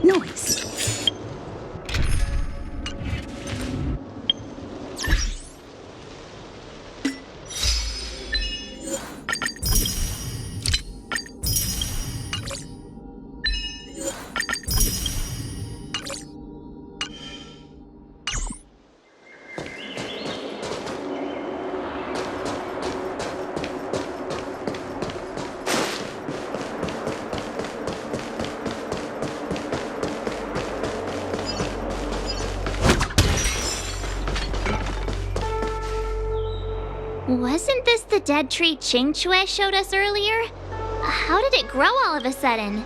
Noise. Wasn't this the dead tree Ching Chue showed us earlier? How did it grow all of a sudden?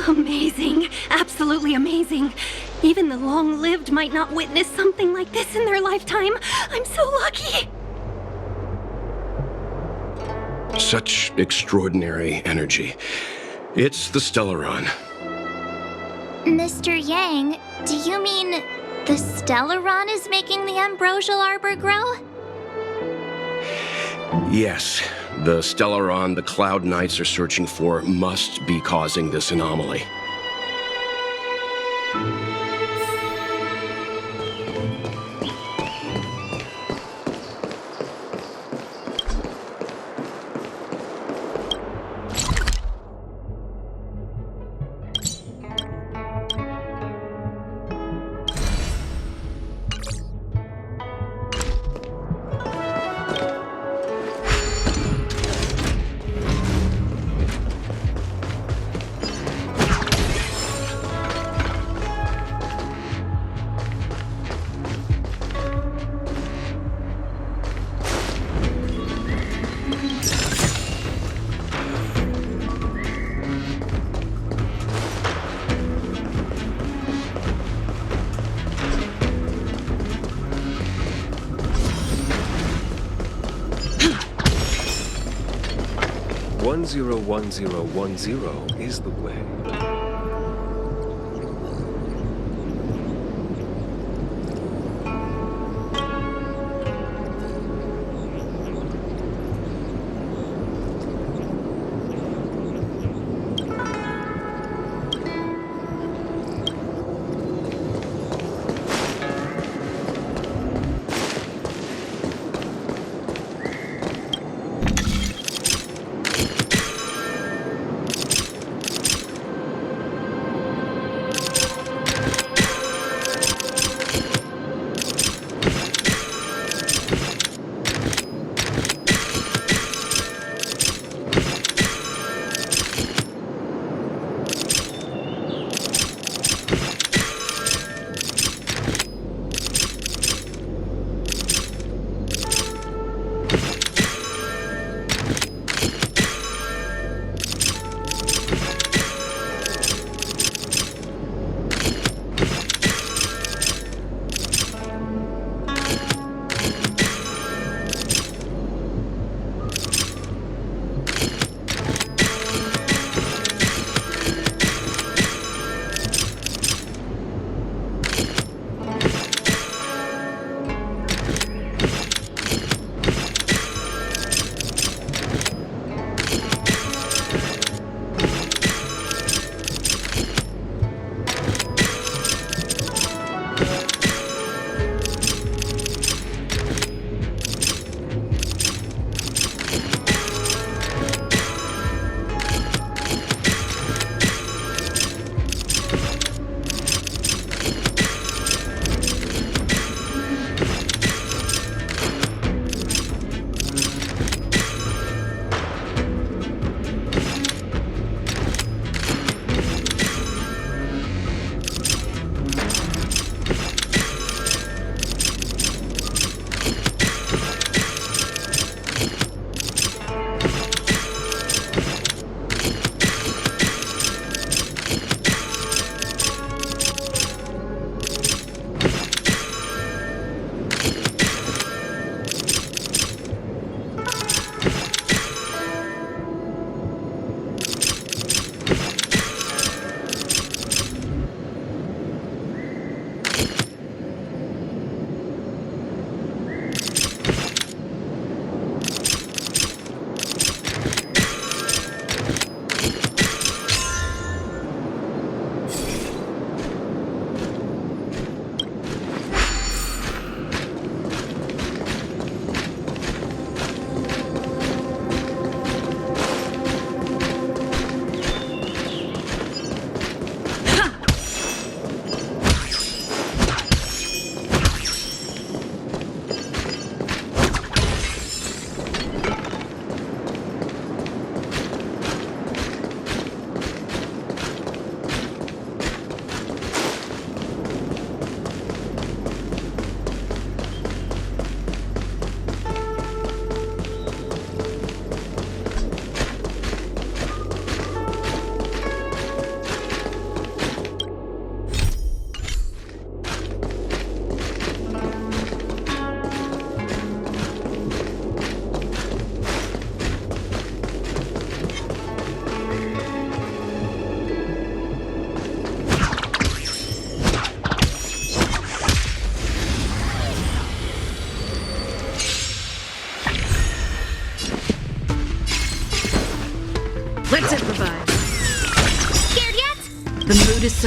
Amazing. Absolutely amazing. Even the long-lived might not witness something like this in their lifetime. I'm so lucky. Such extraordinary energy. It's the Stellaron. Mr. Yang, do you mean the Stellaron is making the ambrosial arbor grow? Yes, the Stellaron the Cloud Knights are searching for must be causing this anomaly. One zero 101010 is the way.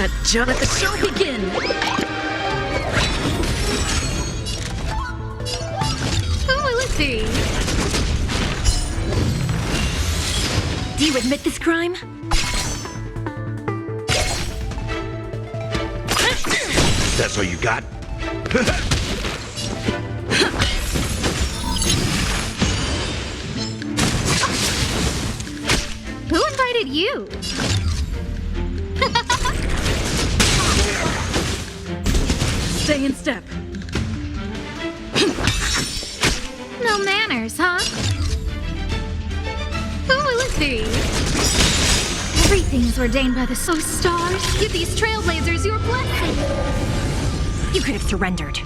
set. Let the show begin. Who will it be? Do you admit this crime? That's all you got? Who invited you? Stay in step. No manners, huh? Who will it be? Everything is ordained by the stars. Give these trailblazers your blessing. You could have surrendered.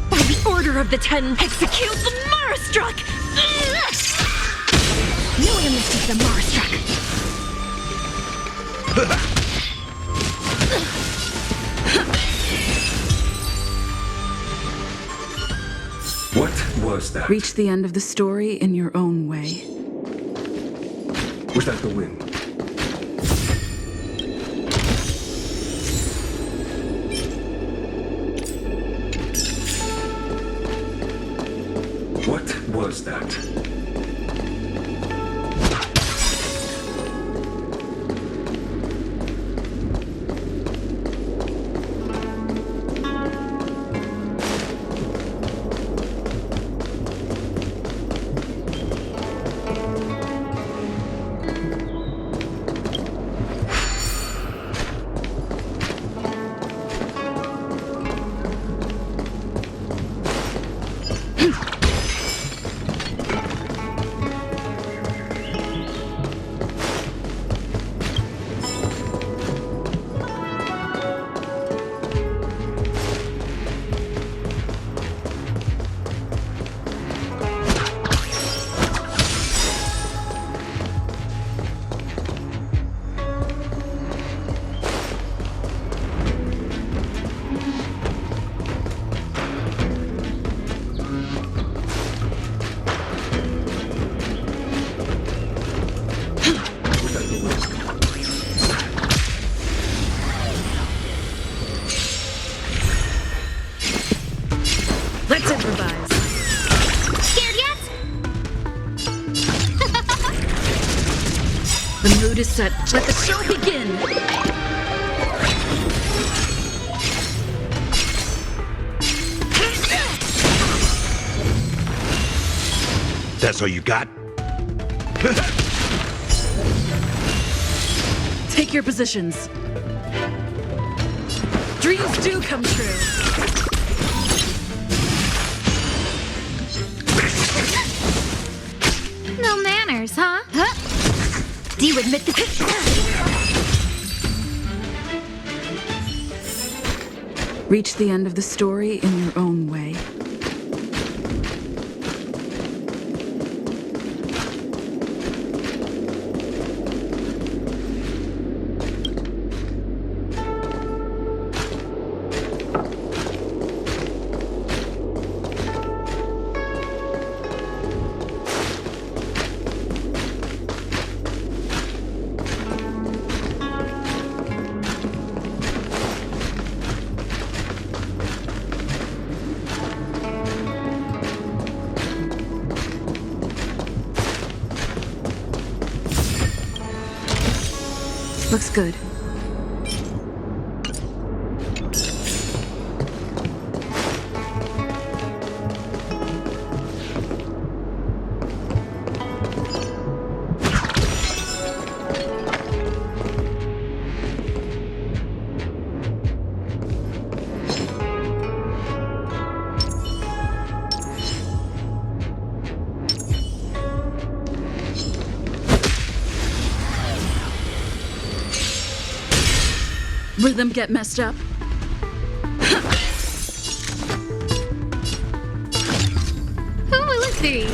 By the order of the 10, execute the Marastruck! No amnesty for the Marastruck. What was that? Reach the end of the story in your own way. Was that the wind? What was that? Let's improvise. Scared yet? The mood is set. Let the show begin. That's all you got? Take your positions. Dreams do come true. No manners, huh? Do you admit this? Reach the end of the story in your own way. Looks good. Rhythm get messed up. Who will it be?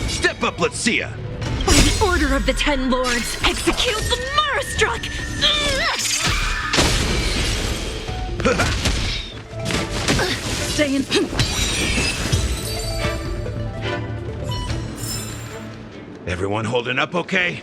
Step up, let's see ya! By the order of the 10 lords, execute the Marastruck! stay in. Everyone holding up okay?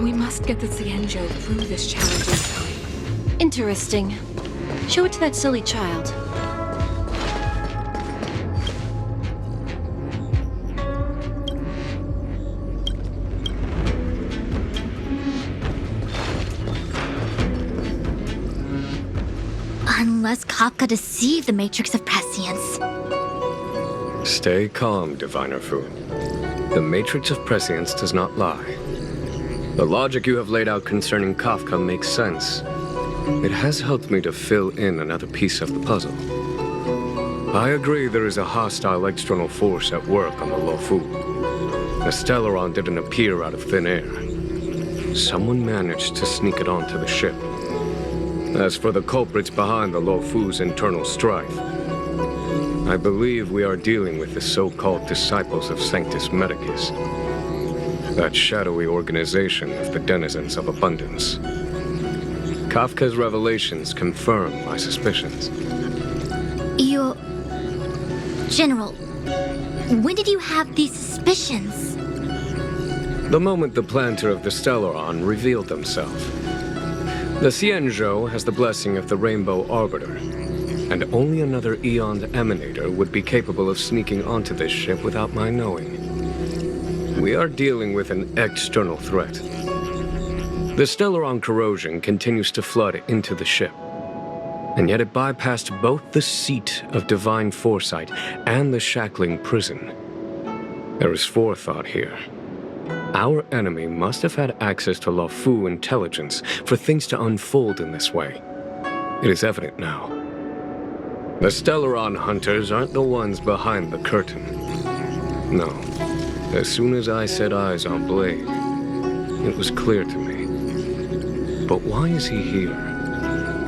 We must get the Xianzhou through this challenging time. Interesting. Show it to that silly child. Unless Kafka deceived the Matrix of Prescience. Stay calm, Diviner Fu. The Matrix of Prescience does not lie. The logic you have laid out concerning Kafka makes sense. It has helped me to fill in another piece of the puzzle. I agree there is a hostile external force at work on the Luofu. The Stellaron didn't appear out of thin air. Someone managed to sneak it onto the ship. As for the culprits behind the Luofu's internal strife, I believe we are dealing with the so-called disciples of Sanctus Medicus. That shadowy organization of the denizens of abundance. Kafka's revelations confirm my suspicions. General, when did you have these suspicions? The moment the planter of the Stellaron revealed himself. The Xianzhou has the blessing of the Rainbow Arbiter, and only another Eoned Emanator would be capable of sneaking onto this ship without my knowing. We are dealing with an external threat. The Stellaron corrosion continues to flood into the ship, and yet it bypassed both the seat of divine foresight and the shackling prison. There is forethought here. Our enemy must have had access to Luofu intelligence for things to unfold in this way. It is evident now. The Stellaron hunters aren't the ones behind the curtain. No. As soon as I set eyes on Blade, it was clear to me. But why is he here?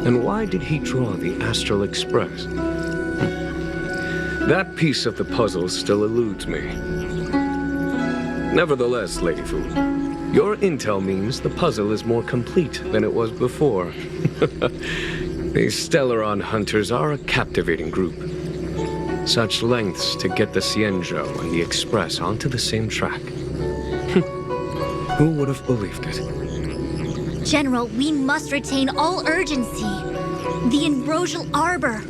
And why did he draw the Astral Express? That piece of the puzzle still eludes me. Nevertheless, Lady Fu, your intel means the puzzle is more complete than it was before. These Stellaron hunters are a captivating group. Such lengths to get the Xianzhou and the Express onto the same track. Who would have believed it? General, we must retain all urgency. The Ambrosial Arbor.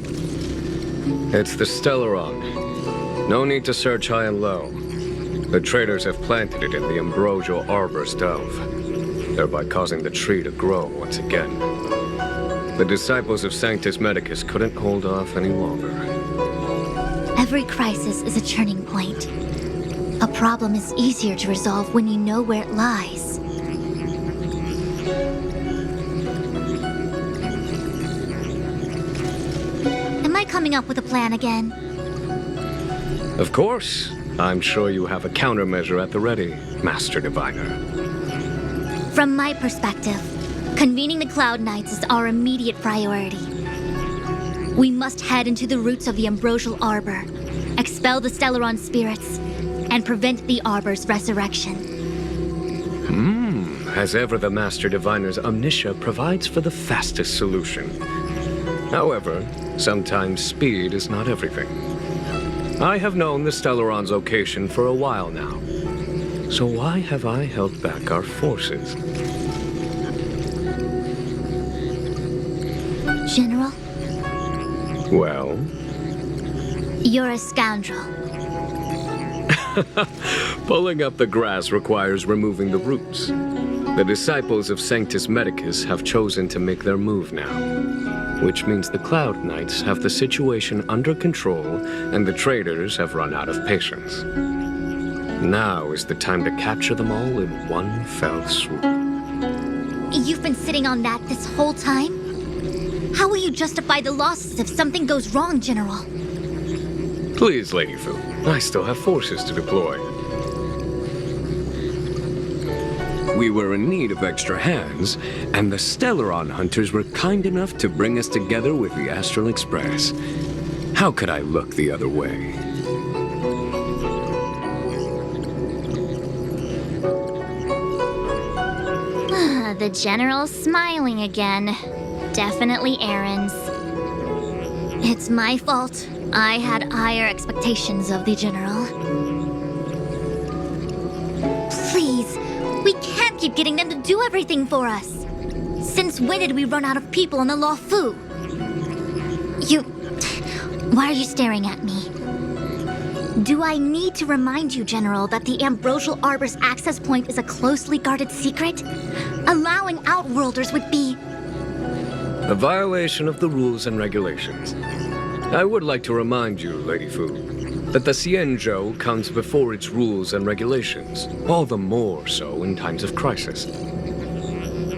It's the Stellaron. No need to search high and low. The traders have planted it in the Ambrosial Arbor's dove, thereby causing the tree to grow once again. The disciples of Sanctus Medicus couldn't hold off any longer. Every crisis is a turning point. A problem is easier to resolve when you know where it lies. Am I coming up with a plan again? Of course. I'm sure you have a countermeasure at the ready, Master Diviner. From my perspective, convening the Cloud Knights is our immediate priority. We must head into the roots of the Ambrosial Arbor, expel the Stellaron spirits, and prevent the Arbor's resurrection. As ever, the Master Diviner's omniscia provides for the fastest solution. However, sometimes speed is not everything. I have known the Stellaron's location for a while now. So why have I held back our forces? General, Well? you're a scoundrel. Pulling up the grass requires removing the roots. The disciples of Sanctus Medicus have chosen to make their move now, which means the Cloud Knights have the situation under control and the traders have run out of patience. Now is the time to capture them all in one fell swoop. You've been sitting on that this whole time? How will you justify the losses if something goes wrong, General? Please, Lady Fu, I still have forces to deploy. We were in need of extra hands, and the Stellaron hunters were kind enough to bring us together with the Astral Express. How could I look the other way? The General's smiling again. Definitely Aaron's. It's my fault. I had higher expectations of the General. Please, we can't keep getting them to do everything for us. Since when did we run out of people on the Law Fu? Why are you staring at me? Do I need to remind you, General, that the Ambrosial Arbor's access point is a closely guarded secret? Allowing Outworlders would be... A violation of the rules and regulations. I would like to remind you, Lady Fu, that the Xianzhou comes before its rules and regulations, all the more so in times of crisis.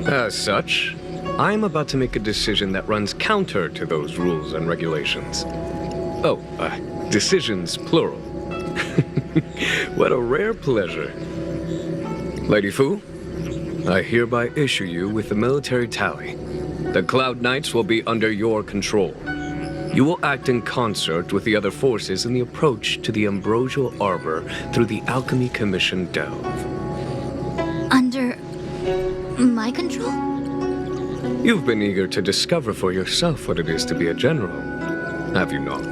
As such, I am about to make a decision that runs counter to those rules and regulations. Oh, decisions plural. What a rare pleasure. Lady Fu, I hereby issue you with the military tally. The Cloud Knights will be under your control. You will act in concert with the other forces in the approach to the Ambrosial Arbor through the Alchemy Commission Delve. Under... my control? You've been eager to discover for yourself what it is to be a general, have you not?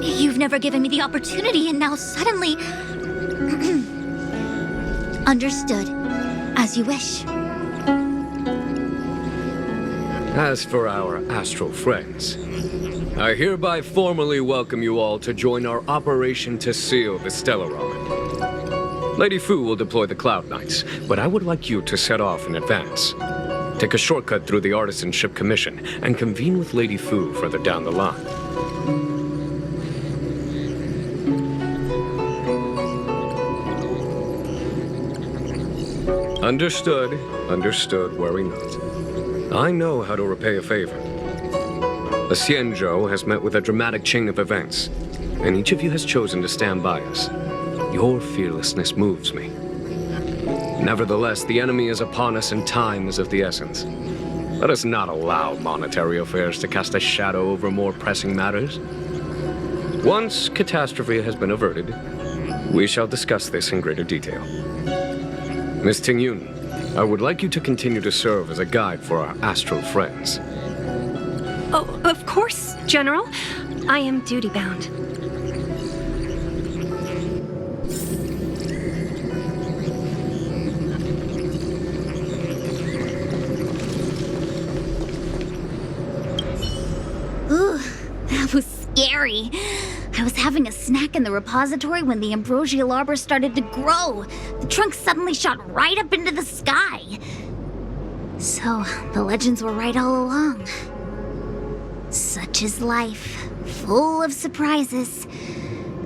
You've never given me the opportunity, and now suddenly... Understood. As you wish. As for our astral friends, I hereby formally welcome you all to join our operation to seal the Stellaron. Lady Fu will deploy the Cloud Knights, but I would like you to set off in advance. Take a shortcut through the Artisanship Commission and convene with Lady Fu further down the line. Understood. Understood, worry not. I know how to repay a favor. The Xianzhou has met with a dramatic chain of events, and each of you has chosen to stand by us. Your fearlessness moves me. Nevertheless, the enemy is upon us and time is of the essence. Let us not allow monetary affairs to cast a shadow over more pressing matters. Once catastrophe has been averted, we shall discuss this in greater detail. Miss Tingyun, I would like you to continue to serve as a guide for our astral friends. Oh, of course, General. I am duty-bound. Ooh, that was scary. I was having a snack in the repository when the Ambrosial Arbor started to grow. The trunk suddenly shot right up into the sky. So, the legends were right all along. Such is life, full of surprises.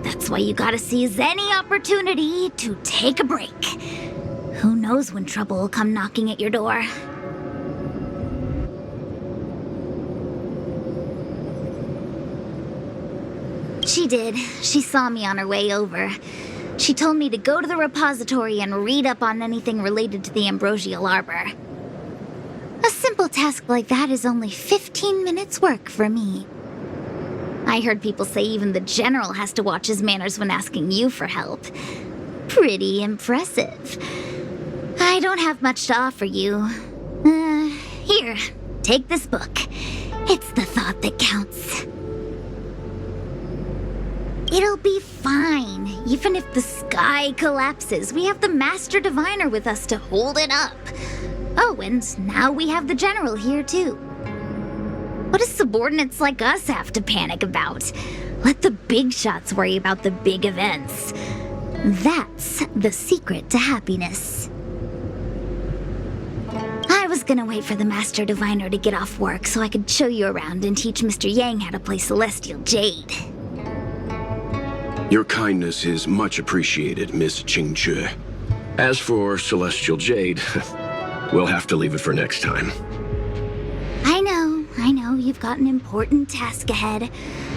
That's why you gotta seize any opportunity to take a break. Who knows when trouble will come knocking at your door. She did. She saw me on her way over. She told me to go to the repository and read up on anything related to the Ambrosial Arbor. A simple task like that is only 15 minutes work for me. I heard people say even the General has to watch his manners when asking you for help. Pretty impressive. I don't have much to offer you. Here, take this book. It's the thought that counts. It'll be fine. Even if the sky collapses, we have the Master Diviner with us to hold it up. Oh, and now we have the General here, too. What do subordinates like us have to panic about? Let the big shots worry about the big events. That's the secret to happiness. I was gonna wait for the Master Diviner to get off work so I could show you around and teach Mr. Yang how to play Celestial Jade. Your kindness is much appreciated, Miss Qingque. As for Celestial Jade, we'll have to leave it for next time. I know, you've got an important task ahead.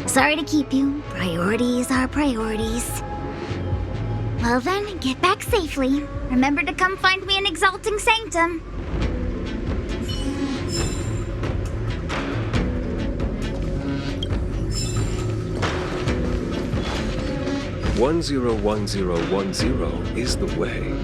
Sorry to keep you. Priorities are priorities. Well then, get back safely. Remember to come find me in Exalting Sanctum. One 101010 is the way.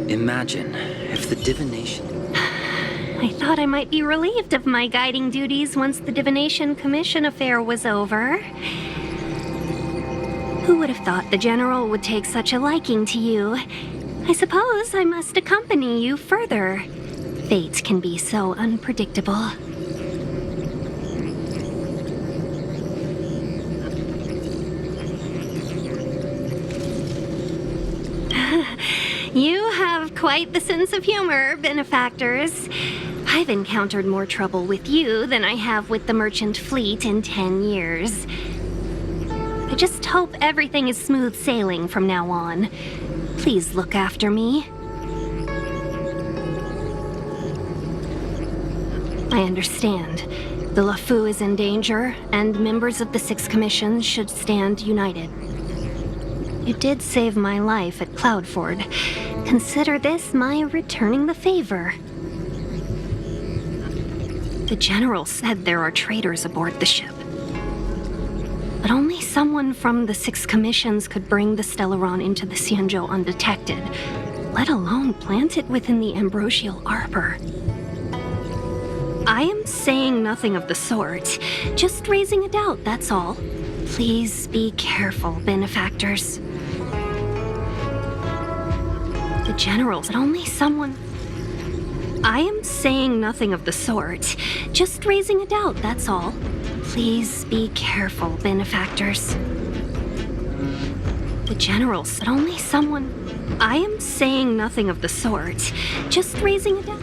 Imagine if the divination... I thought I might be relieved of my guiding duties once the Divination Commission affair was over. Who would have thought the General would take such a liking to you? I suppose I must accompany you further. Fate can be so unpredictable. You have quite the sense of humor, benefactors. I've encountered more trouble with you than I have with the merchant fleet in 10 years. I just hope everything is smooth sailing from now on. Please look after me. I understand. The LeFou is in danger, and members of the Six Commissions should stand united. You did save my life at Cloudford. Consider this my returning the favor. The General said there are traitors aboard the ship. But only someone from the Six Commissions could bring the Stellaron into the Xianzhou undetected, let alone plant it within the Ambrosial Arbor. I am saying nothing of the sort, just raising a doubt, that's all. Please be careful, benefactors. The General said only someone... I am saying nothing of the sort, just raising a doubt, that's all. Please be careful, benefactors. The General said only someone... I am saying nothing of the sort, just raising a doubt.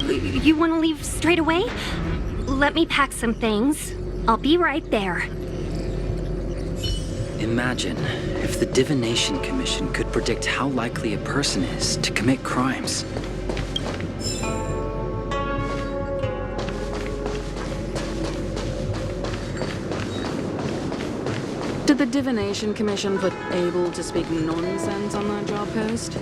You want to leave straight away? Let me pack some things. I'll be right there. Imagine if the Divination Commission could predict how likely a person is to commit crimes. Did the Divination Commission put able to speak nonsense on that job post?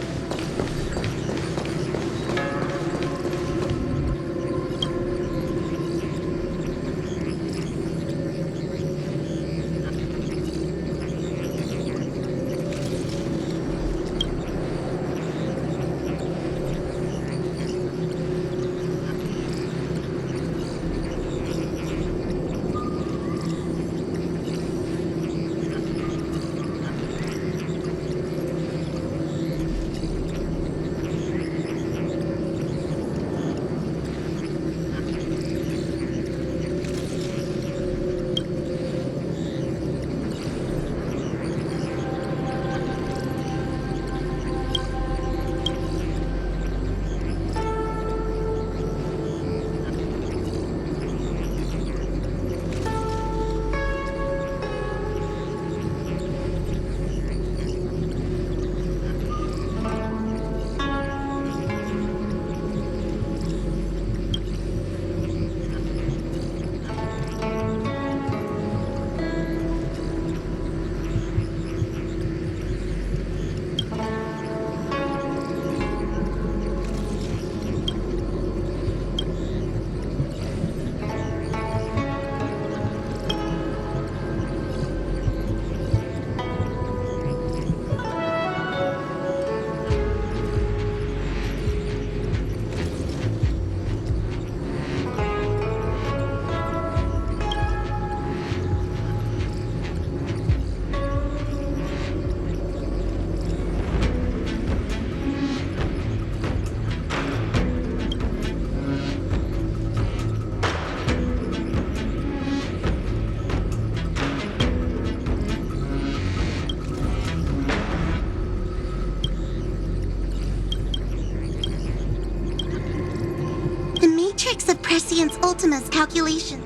Sentience Ultima's calculation.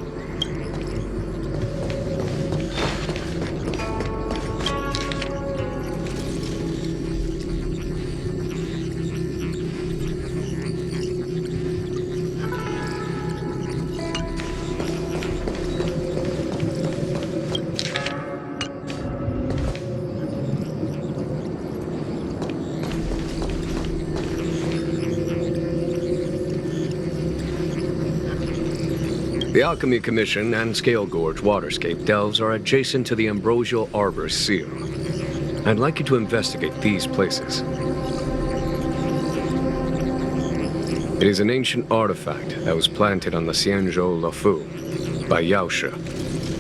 The Alchemy Commission and Scale Gorge Waterscape delves are adjacent to the Ambrosial Arbor Seal. I'd like you to investigate these places. It is an ancient artifact that was planted on the Xianzhou Luofu by Yaoshe,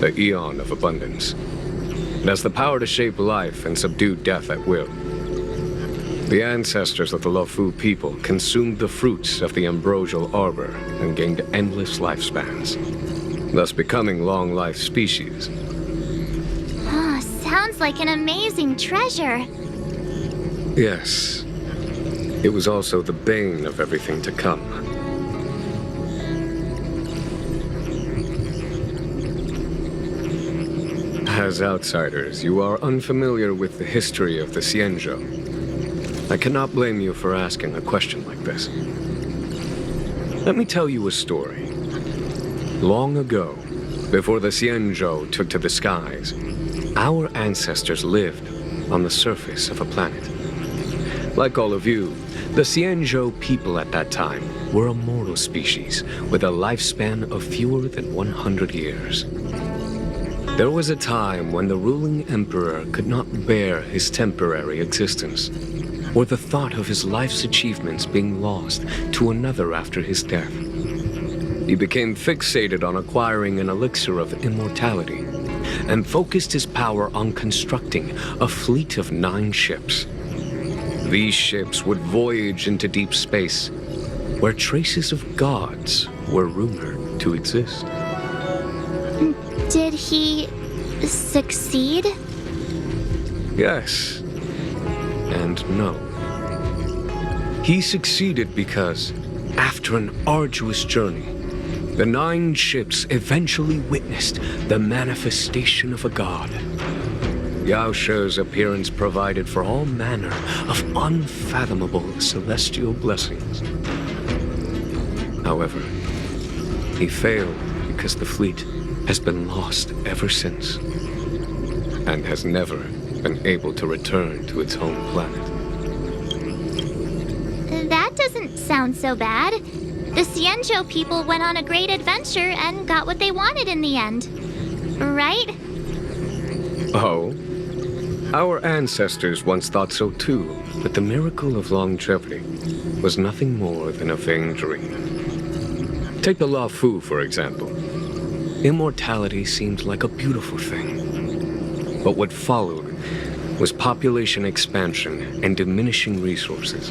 the Eon of Abundance. It has the power to shape life and subdue death at will. The ancestors of the Luofu people consumed the fruits of the Ambrosial Arbor and gained endless lifespans, thus becoming long-life species. Ah, sounds like an amazing treasure. Yes. It was also the bane of everything to come. As outsiders, you are unfamiliar with the history of the Xianzhou. I cannot blame you for asking a question like this. Let me tell you a story. Long ago, before the Xianzhou took to the skies, our ancestors lived on the surface of a planet. Like all of you, the Xianzhou people at that time were a mortal species with a lifespan of fewer than 100 years. There was a time when the ruling emperor could not bear his temporary existence, or the thought of his life's achievements being lost to another after his death. He became fixated on acquiring an elixir of immortality, and focused his power on constructing a fleet of 9 ships. These ships would voyage into deep space, where traces of gods were rumored to exist. Did he succeed? Yes, and no. He succeeded because, after an arduous journey, the 9 ships eventually witnessed the manifestation of a god. Yaoshe's appearance provided for all manner of unfathomable celestial blessings. However, he failed because the fleet has been lost ever since, and has never been able to return to its home planet. That doesn't sound so bad. The Xianzhou people went on a great adventure and got what they wanted in the end. Right? Oh? Our ancestors once thought so too, but the miracle of longevity was nothing more than a vain dream. Take the Luofu, for example. Immortality seemed like a beautiful thing. But what followed was population expansion and diminishing resources.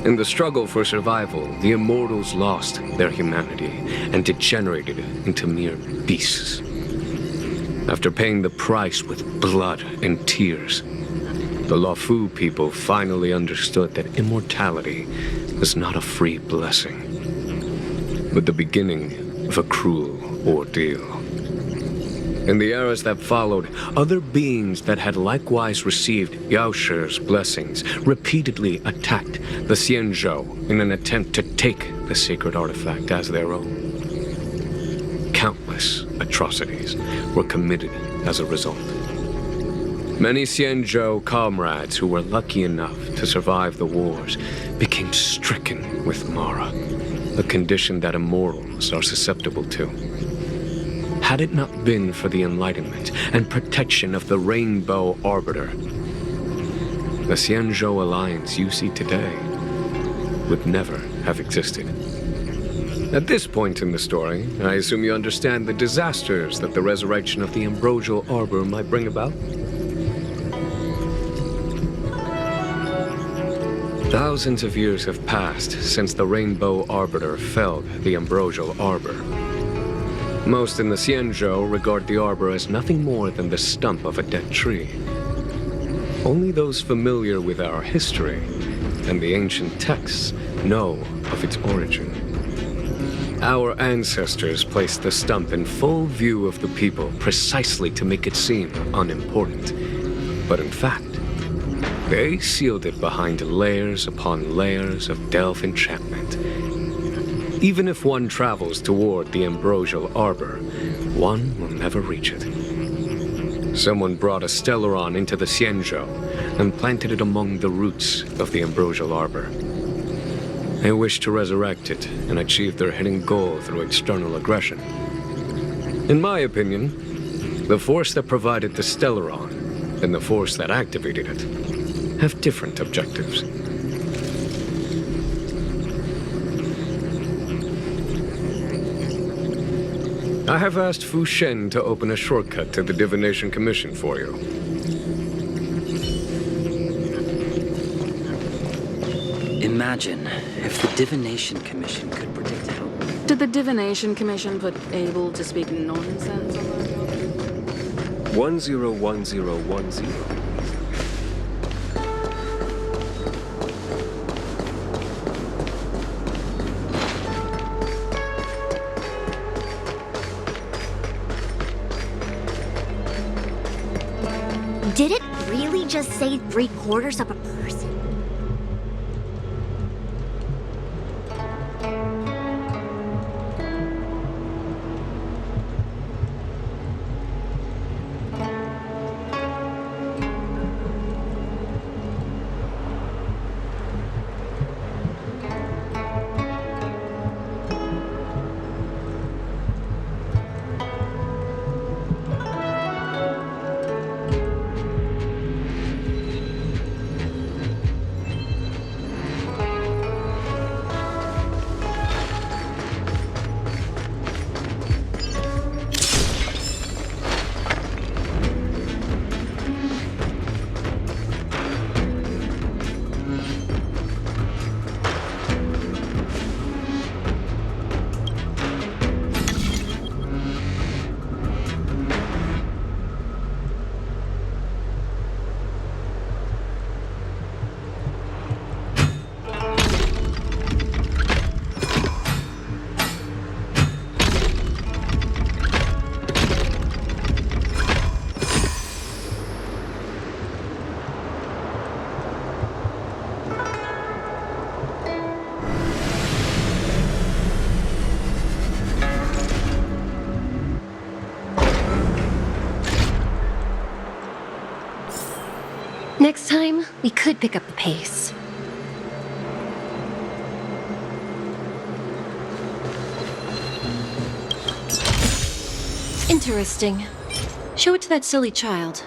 In the struggle for survival, the immortals lost their humanity and degenerated into mere beasts. After paying the price with blood and tears, the Luofu people finally understood that immortality was not a free blessing, but the beginning of a cruel ordeal. In the eras that followed, other beings that had likewise received Yaoshe's blessings repeatedly attacked the Xianzhou in an attempt to take the sacred artifact as their own. Countless atrocities were committed as a result. Many Xianzhou comrades who were lucky enough to survive the wars became stricken with Mara, a condition that immortals are susceptible to. Had it not been for the enlightenment and protection of the Rainbow Arbiter, the Xianzhou Alliance you see today would never have existed. At this point in the story, I assume you understand the disasters that the resurrection of the Ambrosial Arbor might bring about? Thousands of years have passed since the Rainbow Arbiter felled the Ambrosial Arbor. Most in the Xianzhou regard the arbor as nothing more than the stump of a dead tree. Only those familiar with our history and the ancient texts know of its origin. Our ancestors placed the stump in full view of the people precisely to make it seem unimportant. But in fact, they sealed it behind layers upon layers of delph enchantment. Even if one travels toward the ambrosial arbor, one will never reach it. Someone brought a Stellaron into the Xianzhou and planted it among the roots of the ambrosial arbor. They wish to resurrect it and achieve their hidden goal through external aggression. In my opinion, the force that provided the Stellaron and the force that activated it have different objectives. I have asked Fu Shen to open a shortcut to the Divination Commission for you. Imagine if the Divination Commission could predict how... Did the Divination Commission put able to speak nonsense on that job? 101010. Did it really just say 3/4 of a person? Next time, we could pick up the pace. Interesting. Show it to that silly child.